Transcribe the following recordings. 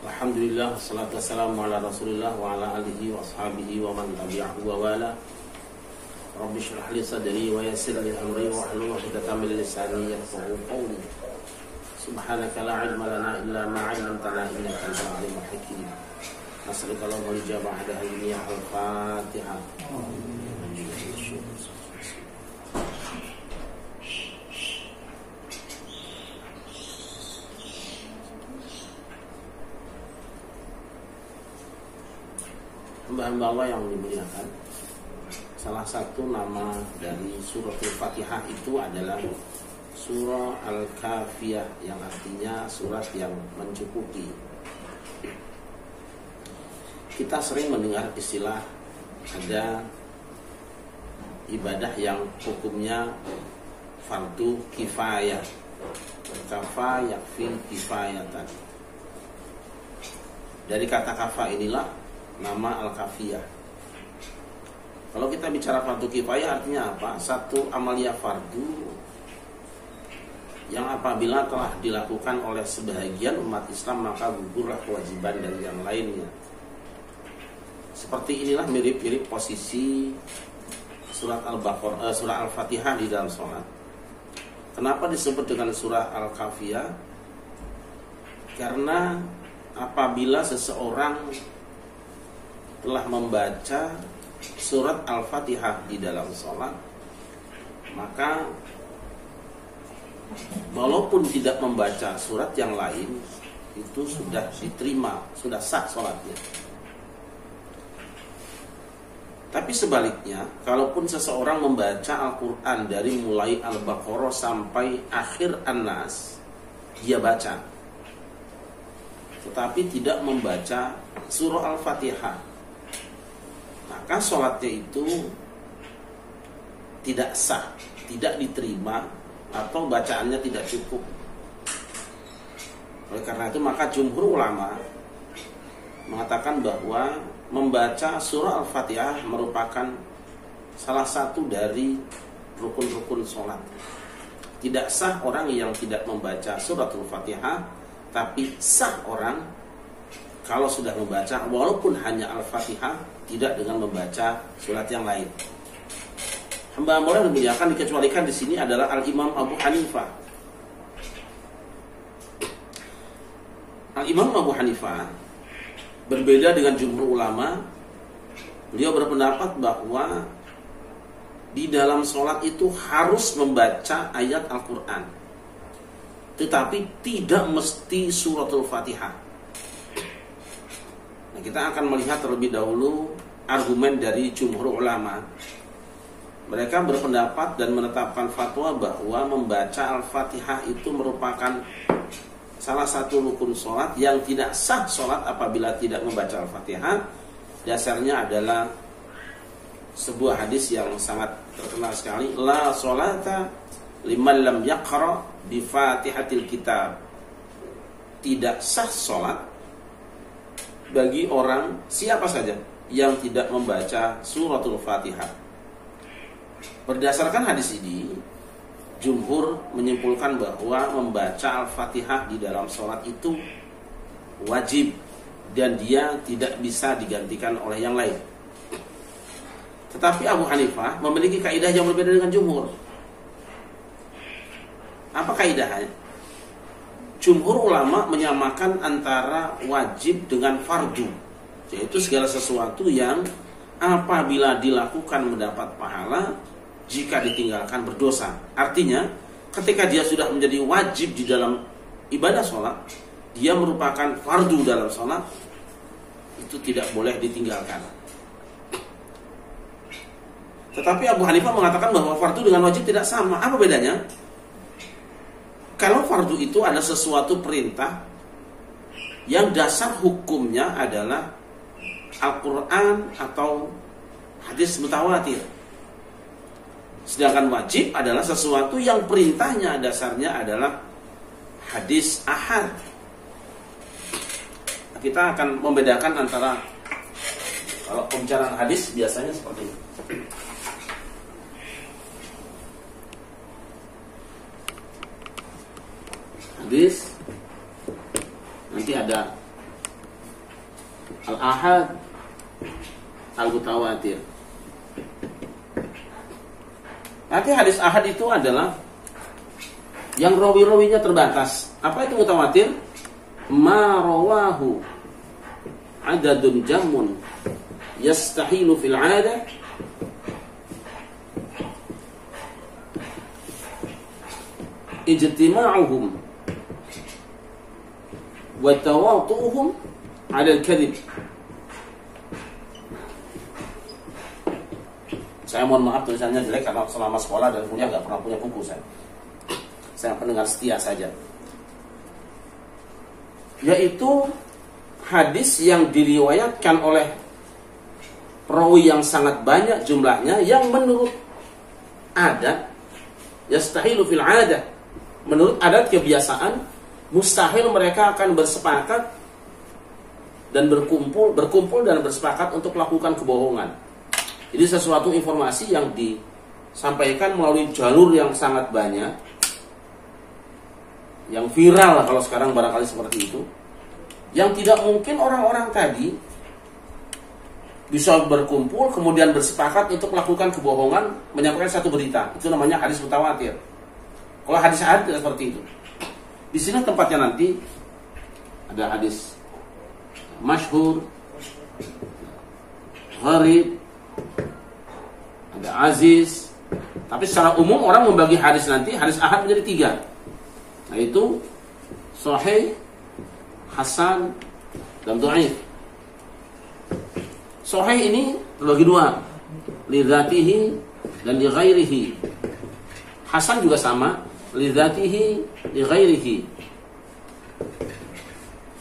Alhamdulillah, wassalatu wassalamu ala rasulillah wa ala alihi wa ashabihi wa man tabi'ahu wa wala. Rabbi shrah li sadri wa yassir li amri wa hlul 'uqdatam min lisani yafqahu qawli. Subhanaka la ilma lana illa ma 'allamtana innaka antal alimul hakim. Nas'aluka Allahumma al-ijabah ala hadhihi al-Fatihah. Hamba-hamba Allah yang dimuliakan, salah satu nama dari surah Al-Fatihah itu adalah surah Al-Kafiyah, yang artinya surat yang mencukupi. Kita sering mendengar istilah ada ibadah yang hukumnya fardu kifayah, kafa yakfi kifayatan. Dari kata kafa inilah nama Al-Kafiyah. Kalau kita bicara fardu kifayah artinya apa? Satu amaliyah fardu yang apabila telah dilakukan oleh sebahagian umat Islam maka gugurlah kewajiban dari yang lainnya. Seperti inilah mirip-mirip posisi surat Al-Baqarah, surah Al-Fatihah di dalam sholat. Kenapa disebut dengan surah Al-Kafiyah? Karena apabila seseorang telah membaca surat Al-Fatihah di dalam sholat, maka walaupun tidak membaca surat yang lain, itu sudah diterima, sudah sah sholatnya. Tapi sebaliknya, kalaupun seseorang membaca Al-Quran dari mulai Al-Baqarah sampai akhir An-Nas, dia baca, tetapi tidak membaca surah Al-Fatihah, maka sholatnya itu tidak sah, tidak diterima, atau bacaannya tidak cukup. Oleh karena itu maka jumhur ulama mengatakan bahwa membaca surah Al-Fatihah merupakan salah satu dari rukun-rukun sholat. Tidak sah orang yang tidak membaca surah Al-Fatihah, tapi sah orang kalau sudah membaca walaupun hanya Al-Fatihah, tidak dengan membaca surat yang lain. Hamba-hamba yang dimuliakan, dikecualikan di sini adalah Al-Imam Abu Hanifah. Al-Imam Abu Hanifah berbeda dengan jumhur ulama. Beliau berpendapat bahwa di dalam sholat itu harus membaca ayat Al-Quran, tetapi tidak mesti suratul Fatihah. Nah, kita akan melihat terlebih dahulu argumen dari jumhur ulama. Mereka berpendapat dan menetapkan fatwa bahwa membaca Al-Fatihah itu merupakan salah satu rukun sholat yang tidak sah sholat apabila tidak membaca Al-Fatihah. Dasarnya adalah sebuah hadis yang sangat terkenal sekali, la sholata liman lam yaqra bi fatihatil kitab. Tidak sah sholat bagi orang siapa saja yang tidak membaca suratul Fatihah. Berdasarkan hadis ini, jumhur menyimpulkan bahwa membaca Al-Fatihah di dalam sholat itu wajib dan dia tidak bisa digantikan oleh yang lain. Tetapi Abu Hanifah memiliki kaidah yang berbeda dengan jumhur. Apa kaidahnya? Jumhur ulama menyamakan antara wajib dengan fardu, yaitu segala sesuatu yang apabila dilakukan mendapat pahala, jika ditinggalkan berdosa. Artinya, ketika dia sudah menjadi wajib di dalam ibadah sholat, dia merupakan fardu dalam sholat, itu tidak boleh ditinggalkan. Tetapi Abu Hanifah mengatakan bahwa fardu dengan wajib tidak sama. Apa bedanya? Kalau fardu itu ada sesuatu perintah yang dasar hukumnya adalah Al-Quran atau hadis mutawatir. Sedangkan wajib adalah sesuatu yang perintahnya dasarnya adalah hadis ahad. Kita akan membedakan antara, kalau pembicaraan hadis biasanya seperti ini. Hadis nanti ada al-ahad, al-mutawatir. Nanti hadis ahad itu adalah yang rawi-rawinya terbatas. Apa itu mutawatir? Ma rawahu adadun jamun yastahilu fil 'adah ijtima'uhum wa tawatu'uhum 'ala al-kadhib. Saya mohon maaf tulisannya jelek karena selama sekolah dan kuliah nggak pernah punya buku saya. Saya pendengar setia saja. Yaitu hadis yang diriwayatkan oleh perawi yang sangat banyak jumlahnya, yang menurut adat yastahilu fil 'adah, menurut adat kebiasaan mustahil mereka akan bersepakat dan berkumpul dan bersepakat untuk melakukan kebohongan. Jadi sesuatu informasi yang disampaikan melalui jalur yang sangat banyak, yang viral kalau sekarang barangkali seperti itu, yang tidak mungkin orang-orang tadi bisa berkumpul kemudian bersepakat untuk melakukan kebohongan, menyampaikan satu berita. Itu namanya hadis mutawatir. Kalau hadis ahad tidak seperti itu. Di sini tempatnya nanti ada hadis masyhur, gharib, ada aziz. Tapi secara umum orang membagi hadis nanti, hadis ahad menjadi 3, yaitu sahih, hasan, dan dhaif. Sahih ini terbagi 2, li dzatihi dan li ghairihi. Hasan juga sama, li dzatihi, li ghairihi.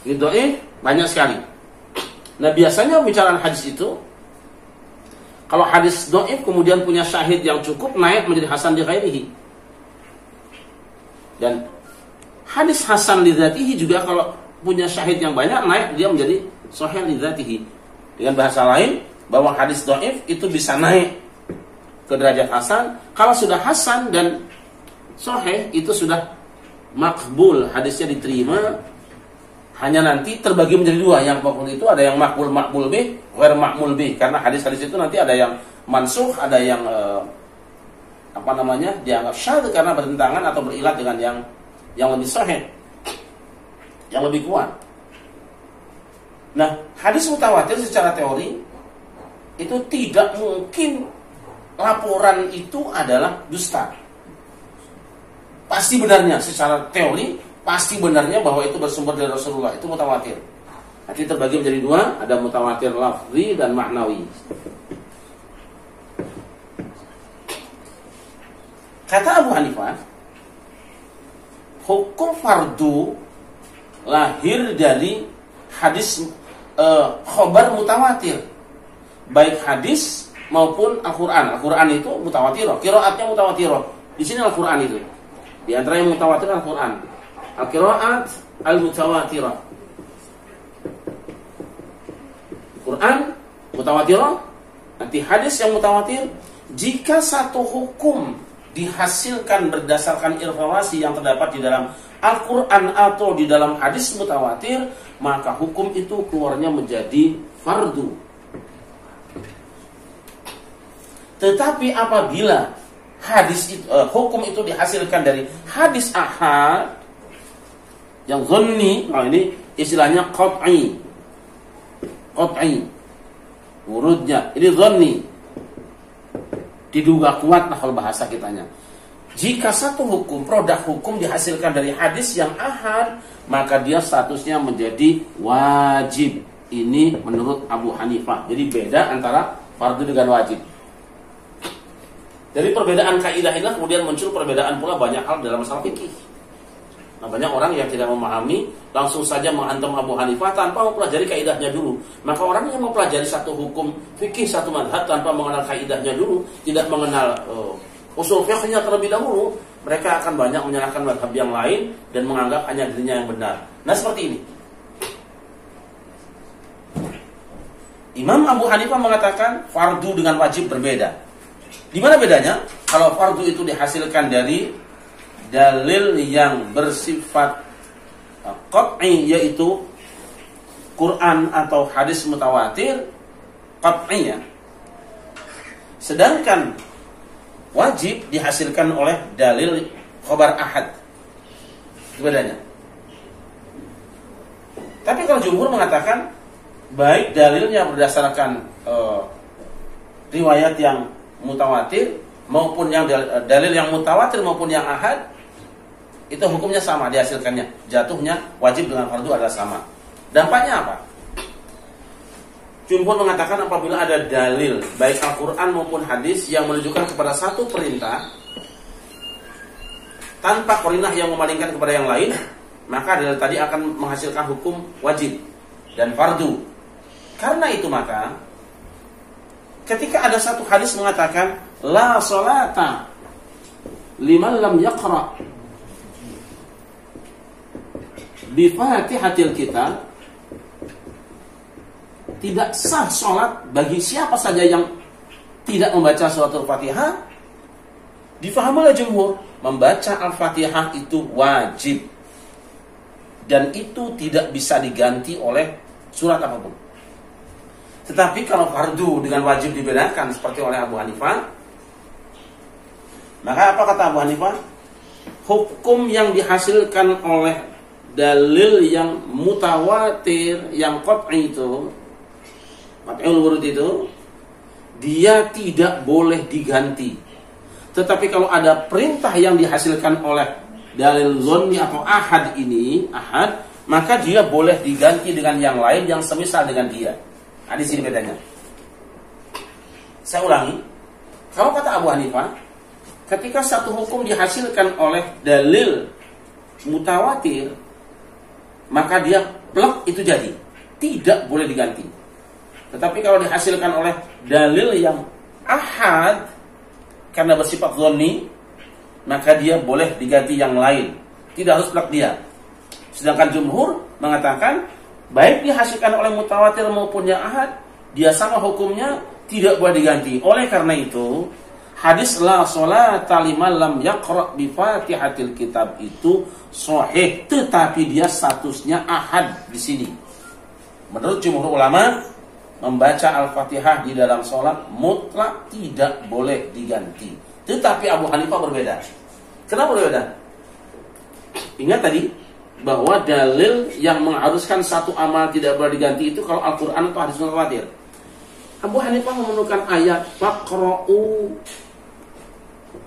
Ini dhaif banyak sekali. Nah, biasanya pembicaraan hadis itu, kalau hadis dhaif kemudian punya syahid yang cukup, naik menjadi hasan li ghairihi. Dan hadis hasan li dzatihi juga kalau punya syahid yang banyak, naik dia menjadi sahih li dzatihi. Dengan bahasa lain, bahwa hadis dhaif itu bisa naik ke derajat hasan. Kalau sudah hasan dan sahih itu sudah makbul, hadisnya diterima. Hanya nanti terbagi menjadi 2. Yang makbul itu ada yang makbul bih, ghair makbul bih. Karena hadis-hadis itu nanti ada yang mansukh, ada yang dianggap syadz karena bertentangan atau berilat dengan yang lebih sahih, yang lebih kuat. Nah, hadis mutawatir secara teori itu tidak mungkin laporan itu adalah dusta. Pasti benarnya secara teori, pasti benarnya bahwa itu bersumber dari Rasulullah, itu mutawatir. Nanti terbagi menjadi 2, ada mutawatir lafzi dan maknawi. Kata Abu Hanifah, hukum fardu lahir dari hadis khobar mutawatir, baik hadis maupun Al-Quran. Al-Quran itu mutawatirah, qiraatnya mutawatirah. Di sini Al-Quran itu, di antara yang mutawatir Al-Quran, al-qiraat al-mutawatirah. Quran mutawatirah, nanti hadis yang mutawatir. Jika satu hukum dihasilkan berdasarkan informasi yang terdapat di dalam Al-Quran atau di dalam hadis mutawatir, maka hukum itu keluarnya menjadi fardu. Tetapi apabila hadis itu, hukum itu dihasilkan dari hadis ahad yang dhanni, nah ini istilahnya qat'i, urutnya ini dhanni, diduga kuat lah kalau bahasa kitanya. Jika satu hukum, produk hukum dihasilkan dari hadis yang ahad, maka dia statusnya menjadi wajib. Ini menurut Abu Hanifah. Jadi beda antara fardu dengan wajib. Dari perbedaan kaidah ini kemudian muncul perbedaan pula banyak hal dalam masalah fikih. Nah, banyak orang yang tidak memahami langsung saja menghantam Abu Hanifah tanpa mempelajari kaidahnya dulu. Maka orang yang mempelajari satu hukum fikih, satu mazhab tanpa mengenal kaidahnya dulu, tidak mengenal usul fiqhnya terlebih dahulu, mereka akan banyak menyalahkan mazhab yang lain dan menganggap hanya dirinya yang benar. Nah, seperti ini. Imam Abu Hanifah mengatakan fardu dengan wajib berbeda. Di mana bedanya? Kalau fardu itu dihasilkan dari dalil yang bersifat qat'i, yaitu Quran atau hadis mutawatir qat'iyah. Sedangkan wajib dihasilkan oleh dalil khabar ahad. Itu bedanya. Tapi kalau jumhur mengatakan baik dalilnya berdasarkan riwayat yang mutawatir maupun yang dalil yang mutawatir maupun yang ahad, itu hukumnya sama dihasilkannya. Jatuhnya wajib dengan fardu adalah sama. Dampaknya apa? Jumhur mengatakan apabila ada dalil baik Al-Quran maupun hadis yang menunjukkan kepada satu perintah tanpa qarinah yang memalingkan kepada yang lain, maka dalil tadi akan menghasilkan hukum wajib dan fardu. Karena itu maka ketika ada satu hadis mengatakan la salata liman lam yaqra bi Fatihatil Kitab, tidak sah sholat bagi siapa saja yang tidak membaca surat Al-Fatihah, difahami oleh jumhur membaca Al-Fatihah itu wajib dan itu tidak bisa diganti oleh surat apapun. Tetapi kalau fardu dengan wajib dibedakan seperti oleh Abu Hanifah, maka apa kata Abu Hanifah? Hukum yang dihasilkan oleh dalil yang mutawatir, yang qat'i itu, qat'ul wurud itu, dia tidak boleh diganti. Tetapi kalau ada perintah yang dihasilkan oleh dalil zonni atau ahad ini, ahad, maka dia boleh diganti dengan yang lain yang semisal dengan dia. Nah, di sini bedanya. Saya ulangi. Kalau kata Abu Hanifah, ketika satu hukum dihasilkan oleh dalil mutawatir, maka dia plek itu jadi, tidak boleh diganti. Tetapi kalau dihasilkan oleh dalil yang ahad karena bersifat zonni, maka dia boleh diganti yang lain, tidak harus plek dia. Sedangkan jumhur mengatakan baik dihasilkan oleh mutawatir maupun yang ahad, dia sama hukumnya, tidak boleh diganti. Oleh karena itu, hadis la sholata liman lam yaqra bi Fatihatil Kitab itu sahih, tetapi dia statusnya ahad di sini. Menurut jumhur ulama, membaca Al-Fatihah di dalam sholat mutlak tidak boleh diganti. Tetapi Abu Hanifah berbeda. Kenapa berbeda? Ingat tadi bahwa dalil yang mengharuskan satu amal tidak boleh diganti itu kalau Al-Quran atau hadis mutawatir. Abu Hanifah menemukan ayat faqra'u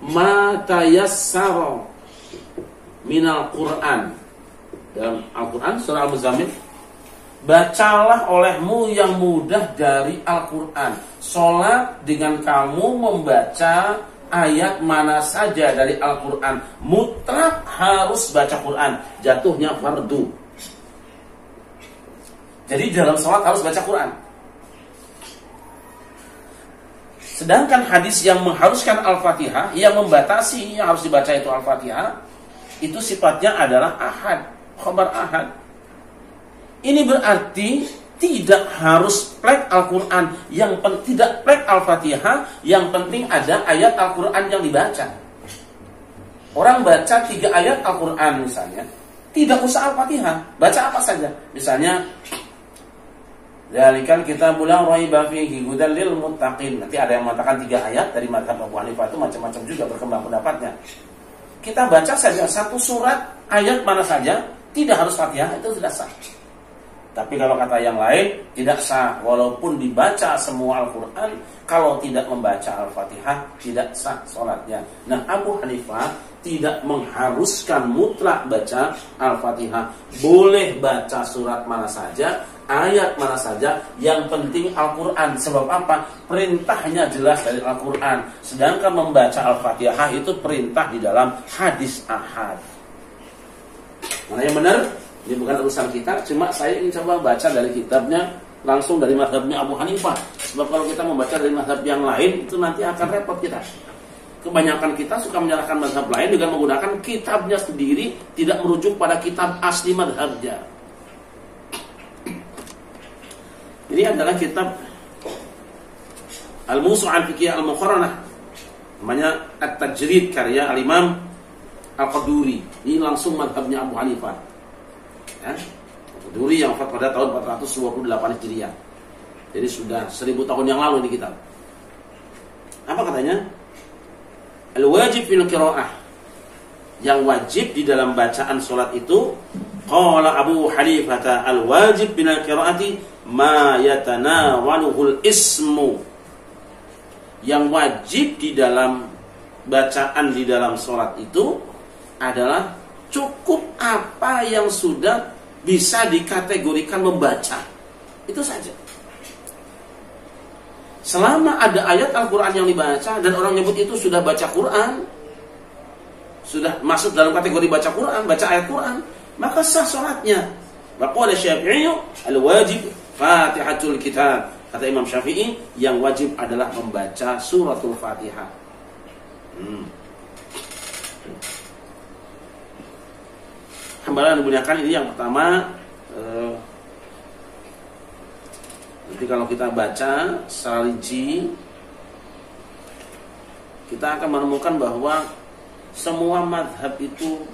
ma tayassara minal Quran. Dalam Al-Quran surah Al-Muzammil, bacalah olehmu yang mudah dari Al-Quran. Sholat dengan kamu membaca ayat mana saja dari Al-Quran, mutlak harus baca Quran, jatuhnya fardu. Jadi dalam sholat harus baca Quran. Sedangkan hadis yang mengharuskan Al-Fatihah, yang membatasi yang harus dibaca itu Al-Fatihah, itu sifatnya adalah ahad, khabar ahad. Ini berarti tidak harus plek Al-Quran, tidak plek Al-Fatihah, yang penting ada ayat Al-Quran yang dibaca. Orang baca 3 ayat Al-Quran misalnya, tidak usah Al-Fatihah, baca apa saja. Misalnya, Dzalikal kitabul la raiba fihi hudal lil muttaqin. Nanti ada yang mengatakan 3 ayat dari mazhab Abu Hanifah, itu macam-macam juga berkembang pendapatnya. Kita baca saja satu surat, ayat mana saja, tidak harus Fatihah, itu sudah sah. Tapi kalau kata yang lain, tidak sah. Walaupun dibaca semua Al-Quran, kalau tidak membaca Al-Fatihah, tidak sah sholatnya. Nah, Abu Hanifah tidak mengharuskan mutlak baca Al-Fatihah. Boleh baca surat mana saja, ayat mana saja, yang penting Al-Quran. Sebab apa? Perintahnya jelas dari Al-Quran. Sedangkan membaca Al-Fatihah itu perintah di dalam hadis ahad. Mana yang benar? Ini bukan urusan kita, cuma saya ingin coba baca dari kitabnya, langsung dari mazhabnya Abu Hanifah. Sebab kalau kita membaca dari mazhab yang lain, itu nanti akan repot kita. Kebanyakan kita suka menyalahkan mazhab lain dengan menggunakan kitabnya sendiri, tidak merujuk pada kitab asli mazhabnya. Ini adalah kitab Al-Mawsu'ah Al-Fiqhiyah Al-Muqarranah, namanya At-Tajrid, karya Al-Imam Al-Qaduri. Ini langsung mazhabnya Abu Hanifah. Ya? Duri yang wafat pada tahun 428 Hijriah. Jadi sudah 1000 tahun yang lalu ini kitab. Apa katanya? Al-wajib fil qiraah. Yang wajib di dalam bacaan salat itu, qala Abu Hanifah, al-wajib bil qiraati ma yatanawaluhul ismu. Yang wajib di dalam bacaan di dalam salat itu adalah cukup apa yang sudah bisa dikategorikan membaca. Itu saja. Selama ada ayat Al-Quran yang dibaca dan orang nyebut itu sudah baca Quran, sudah masuk dalam kategori baca Quran, baca ayat Quran, maka sah sholatnya. Waqala Syafi'i al-wajib Fatihatul Kitab. Kata Imam Syafi'i, yang wajib adalah membaca suratul Fatihah. Hamba yang dimuliakan, ini yang pertama. Jadi kalau kita baca secara rinci, kita akan menemukan bahwa semua madhab itu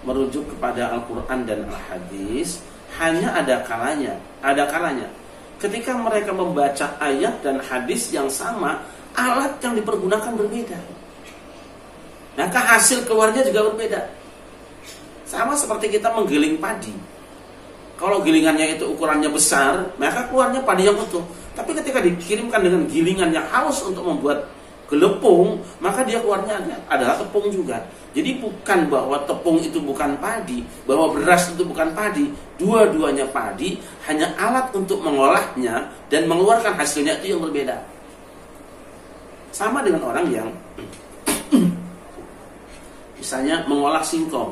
merujuk kepada Al-Quran dan Al-Hadis. Hanya ada kalanya ketika mereka membaca ayat dan hadis yang sama, alat yang dipergunakan berbeda, maka hasil keluarnya juga berbeda. Sama seperti kita menggiling padi. Kalau gilingannya itu ukurannya besar, maka keluarnya padi yang utuh. Tapi ketika dikirimkan dengan gilingan yang halus untuk membuat gelepung, maka dia keluarnya adalah tepung juga. Jadi bukan bahwa tepung itu bukan padi, bahwa beras itu bukan padi. Dua-duanya padi, hanya alat untuk mengolahnya dan mengeluarkan hasilnya itu yang berbeda. Sama dengan orang yang misalnya mengolah singkong.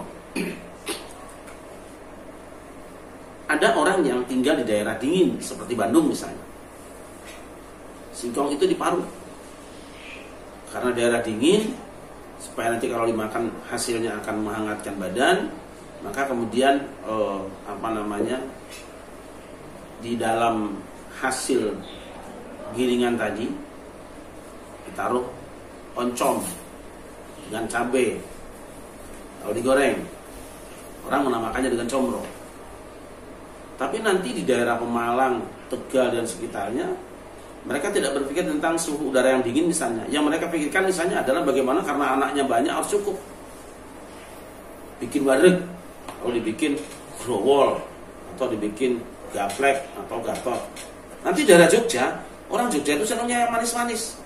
Ada orang yang tinggal di daerah dingin seperti Bandung misalnya. Singkong itu diparut. Karena daerah dingin, supaya nanti kalau dimakan hasilnya akan menghangatkan badan, maka kemudian di dalam hasil gilingan tadi ditaruh oncom dengan cabai, lalu digoreng. Orang menamakannya dengan comro. Tapi nanti di daerah Pemalang, Tegal dan sekitarnya, mereka tidak berpikir tentang suhu udara yang dingin misalnya. Yang mereka pikirkan misalnya adalah bagaimana karena anaknya banyak harus cukup. Bikin wareg, atau dibikin growol, atau dibikin gaplek atau gatot. Nanti daerah Jogja, orang Jogja itu senangnya yang manis-manis.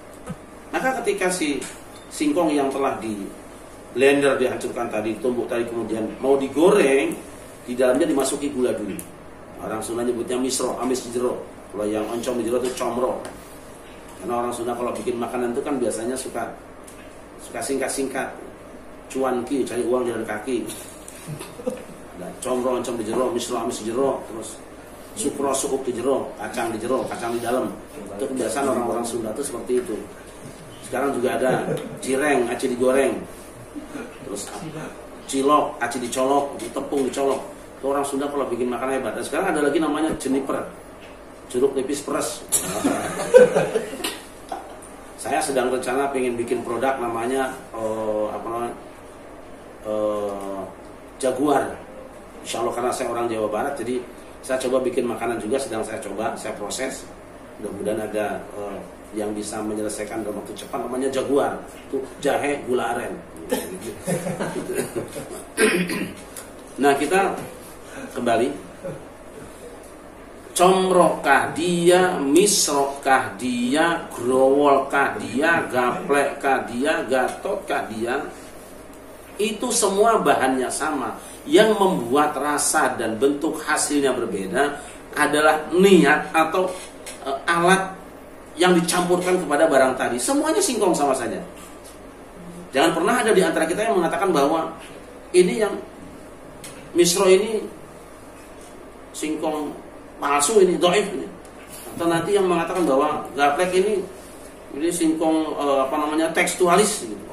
Maka ketika si singkong yang telah di blender dihancurkan tadi, tumbuk tadi, kemudian mau digoreng, di dalamnya dimasuki gula dulu. Orang Sunda nyebutnya misro, amis di jero. Kalau yang oncom di jero itu comro. Karena orang Sunda kalau bikin makanan itu kan biasanya suka singkat-singkat. Cuanki, cari uang jalan kaki. Ada comro, oncom di jero, misro, amis di jero. Terus sukro, suuk di jero, kacang di jero, kacang di dalam. Itu kebiasaan orang-orang Sunda itu seperti itu. Sekarang juga ada cireng, aci digoreng. Terus cilok, aci dicolok, tepung dicolok. Orang Sunda kalau bikin makanan hebat. Dan sekarang ada lagi namanya jeniper, jeruk nipis peres. Saya sedang rencana pengen bikin produk namanya Jaguar. Insya Allah karena saya orang Jawa Barat, jadi saya coba bikin makanan juga. Sedang saya coba, saya proses. Mudah-mudahan ada yang bisa menyelesaikan dalam waktu cepat. Namanya Jaguar. Itu jahe gula aren. Nah, kita kembali, comrokah dia, misrokah dia, growolkah dia, gaplekkah dia, gatotkah dia, itu semua bahannya sama. Yang membuat rasa dan bentuk hasilnya berbeda adalah niat atau alat yang dicampurkan kepada barang tadi. Semuanya singkong sama saja. Jangan pernah ada di antara kita yang mengatakan bahwa ini yang misro ini singkong palsu, ini dhaif ini. Atau nanti yang mengatakan bahwa gaplek ini singkong tekstualis gitu.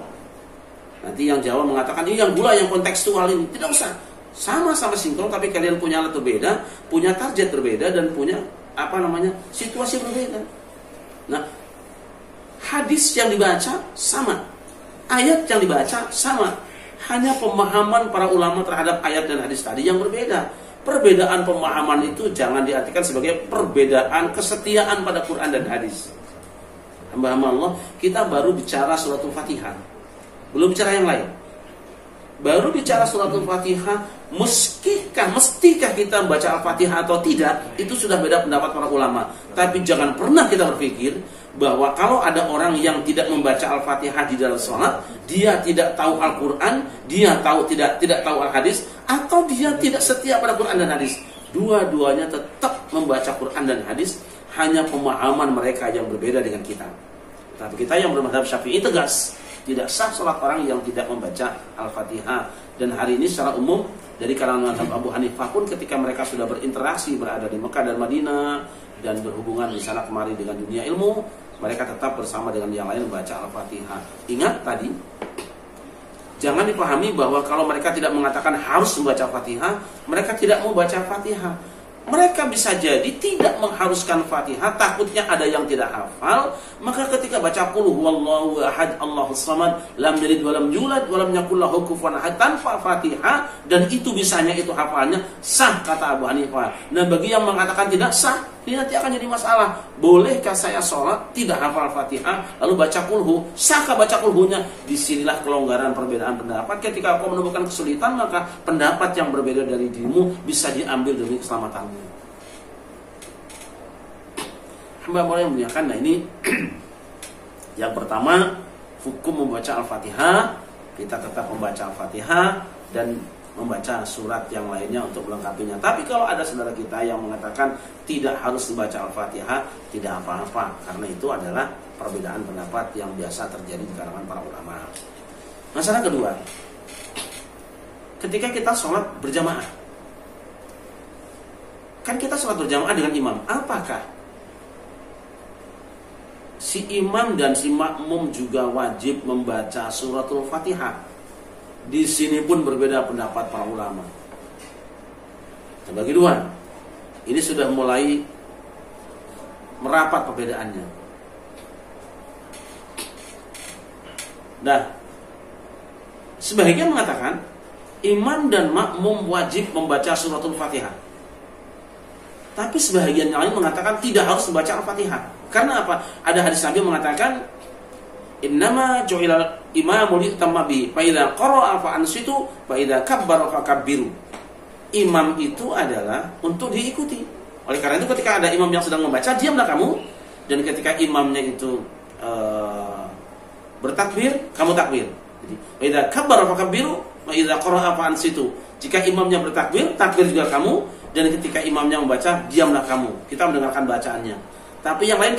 Nanti yang Jawa mengatakan ini yang gula yang kontekstual ini. Tidak usah. Sama-sama singkong tapi kalian punya alat berbeda, punya target berbeda dan punya situasi berbeda. Nah, hadis yang dibaca sama. Ayat yang dibaca sama. Hanya pemahaman para ulama terhadap ayat dan hadis tadi yang berbeda. Perbedaan pemahaman itu jangan diartikan sebagai perbedaan kesetiaan pada Quran dan hadis. Hamba-hamba Allah, kita baru bicara suratul Fatihah, belum bicara yang lain. Baru bicara suratul Fatihah, mestikah kita membaca Al-Fatihah atau tidak, itu sudah beda pendapat para ulama. Tapi jangan pernah kita berpikir bahwa kalau ada orang yang tidak membaca Al-Fatihah di dalam sholat, dia tidak tahu Al-Quran, dia tidak tahu Al-Hadis, atau dia tidak setia pada Quran dan hadis. Dua-duanya tetap membaca Quran dan hadis, hanya pemahaman mereka yang berbeda dengan kita. Tapi kita yang bermadzhab Syafi'i tegas, tidak sah sholat orang yang tidak membaca Al-Fatihah. Dan hari ini secara umum dari kalangan mazhab Abu Hanifah pun ketika mereka sudah berinteraksi berada di Mekah dan Madinah dan berhubungan di sana kemari dengan dunia ilmu, mereka tetap bersama dengan yang lain membaca Al-Fatihah. Ingat tadi, jangan dipahami bahwa kalau mereka tidak mengatakan harus membaca Al-Fatihah, mereka tidak mau baca Al-Fatihah. Mereka bisa jadi tidak mengharuskan Fatihah, takutnya ada yang tidak hafal, maka ketika baca qul huwallahu ahad Allahus samad lam yalid walam yulad walam yakul lahu kufuwan ahad tanpa Fatihah, dan itu bisanya itu hafalnya, sah kata Abu Hanifah. Nah, bagi yang mengatakan tidak sah, ini nanti akan jadi masalah. Bolehkah saya sholat tidak hafal Fatihah lalu baca qulhu? Sahkah baca qulhunya? Disinilah kelonggaran perbedaan pendapat. Ketika kau menemukan kesulitan, maka pendapat yang berbeda dari dirimu bisa diambil demi keselamatanmu. Hamba Allah yang muliakan, nah ini yang pertama, hukum membaca Al-Fatihah. Kita tetap membaca Al-Fatihah dan membaca surat yang lainnya untuk melengkapinya. Tapi kalau ada saudara kita yang mengatakan tidak harus membaca Al-Fatihah, tidak apa-apa, karena itu adalah perbedaan pendapat yang biasa terjadi di kalangan para ulama. Masalah kedua, ketika kita sholat berjamaah, kan kita sholat berjamaah dengan imam, apakah si imam dan si makmum juga wajib membaca suratul Fatihah? Di sini pun berbeda pendapat para ulama. Terbagi dua. Ini sudah mulai merapat perbedaannya. Nah, sebagian mengatakan imam dan makmum wajib membaca suratul Fatihah. Tapi sebagian yang lain mengatakan tidak harus membaca Al-Fatihah. Karena apa? Ada hadis Nabi mengatakan, innama ju'ilal imamu li'tamma bi, fa idza qara'a fa ansitu, fa idza kabbara fa kabbiru. Imam itu adalah untuk diikuti. Oleh karena itu ketika ada imam yang sedang membaca, diamlah kamu, dan ketika imamnya itu bertakbir, kamu takbir. Jadi, fa idza kabbara fa kabbiru, fa idza qara'a fa ansitu. Jika imamnya bertakbir, takbir juga kamu, dan ketika imamnya membaca, diamlah kamu. Kita mendengarkan bacaannya. Tapi yang lain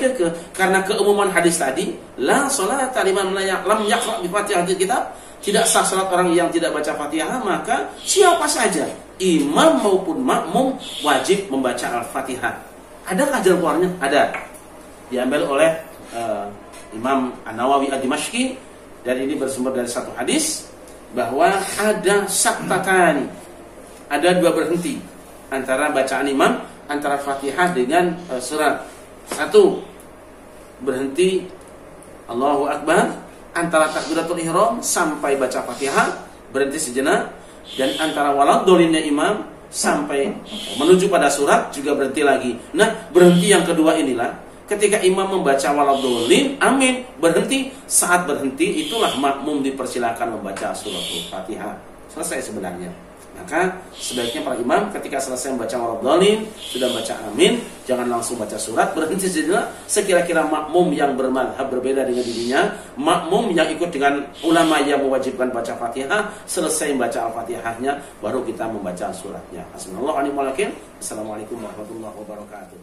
karena keumuman hadis tadi, la sholata liman lam yaqra bi Fatihatil kitab, tidak sah salat orang yang tidak baca Fatihah, maka siapa saja, imam maupun makmum, wajib membaca Al-Fatihah. Adakah jalan keluarnya? Ada. Diambil oleh Imam An-Nawawi Ad-Dimashqi, dan ini bersumber dari satu hadis bahwa ada saktatani, ada dua berhenti antara bacaan imam, antara Fatihah dengan surat. Satu, berhenti Allahu Akbar antara takbiratul ihram sampai baca Fatihah, berhenti sejenak. Dan antara waladdolinnya imam sampai menuju pada surat juga berhenti lagi. Nah, berhenti yang kedua inilah ketika imam membaca waladdolin, amin, berhenti. Saat berhenti itulah makmum dipersilakan membaca suratul Fatihah. Selesai sebenarnya. Maka sebaiknya para imam ketika selesai membaca waladdallin, sudah baca amin, jangan langsung baca surat, berhenti sejenak. Sekira-kira makmum yang bermadhab berbeda dengan dirinya, makmum yang ikut dengan ulama yang mewajibkan baca Fatihah, selesai membaca Al-Fatihahnya, baru kita membaca suratnya. Assalamualaikum warahmatullahi wabarakatuh.